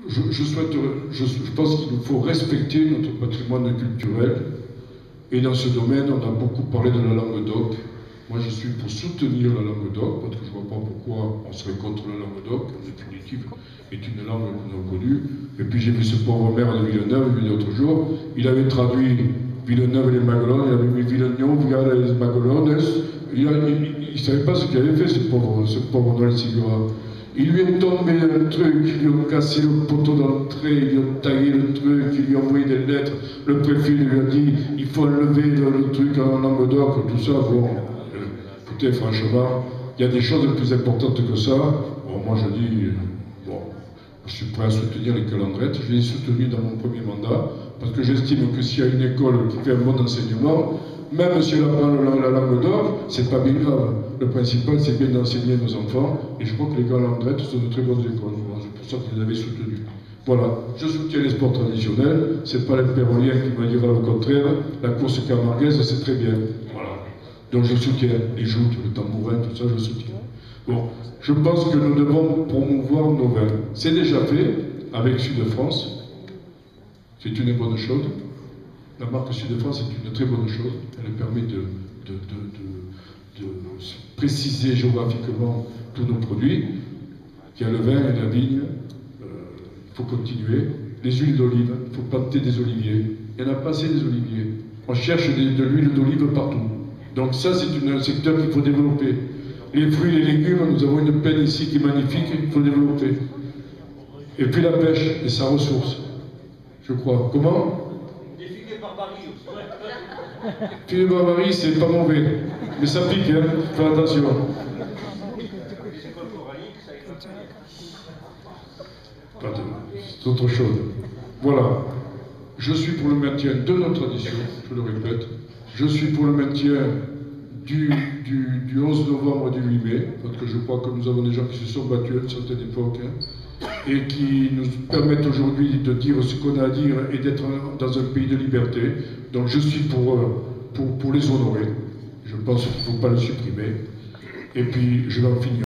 je pense qu'il faut respecter notre patrimoine culturel. Et dans ce domaine, on a beaucoup parlé de la langue d'oc. Moi, je suis pour soutenir la langue d'oc, parce que je ne vois pas pourquoi on serait contre la langue d'oc. En définitive, est une langue que nous avons connue. Et puis j'ai vu ce pauvre maire de Villeneuve, l'autre jour, il avait traduit Villeneuve et les Maguelones, il avait mis Villeneuve, via les Maguelones. Il ne savait pas ce qu'il avait fait, ce pauvre Noël Sigura. Ils lui ont tombé un truc, ils lui ont cassé le poteau d'entrée, ils lui ont taillé le truc, ils lui ont envoyé des lettres. Le préfet lui a dit il faut enlever le truc en langue d'oc, tout ça. Bon, écoutez, franchement, il y a des choses plus importantes que ça. Bon, moi je dis, bon, je suis prêt à soutenir les calandrettes. Je les ai soutenus dans mon premier mandat, parce que j'estime que s'il y a une école qui fait un bon enseignement, même si elle apprend la langue d'oc, c'est pas bien grave. Le principal, c'est bien d'enseigner nos enfants, et je crois que les calandrettes sont de très bonnes écoles. C'est pour ça que je les avais soutenus. Voilà, je soutiens les sports traditionnels, c'est pas l'impérolien qui me dira le contraire, la course camarguaise, c'est très bien. Voilà. Donc je soutiens les joutes, le tambourin, tout ça, je soutiens. Bon, je pense que nous devons promouvoir nos vins. C'est déjà fait avec Sud-France, c'est une bonne chose. La marque Sud-France est une très bonne chose. Elle permet de préciser géographiquement tous nos produits. Il y a le vin et la vigne, il faut continuer. Les huiles d'olive, il faut planter des oliviers. Il n'y en a pas assez des oliviers. On cherche de l'huile d'olive partout. Donc ça, c'est un secteur qu'il faut développer. Les fruits et les légumes, nous avons une peine ici qui est magnifique, il faut développer. Et puis la pêche et sa ressource, je crois. Comment ? Filet barbarie, c'est pas mauvais, mais ça pique, hein, fais attention. C'est autre chose. Voilà. Je suis pour le maintien de nos traditions, je le répète. Je suis pour le maintien du 11 novembre et du 8 mai, parce que je crois que nous avons des gens qui se sont battus à une certaine époque, hein, et qui nous permettent aujourd'hui de dire ce qu'on a à dire et d'être dans un pays de liberté. Donc je suis pour les honorer. Je pense qu'il ne faut pas le supprimer. Et puis je vais en finir.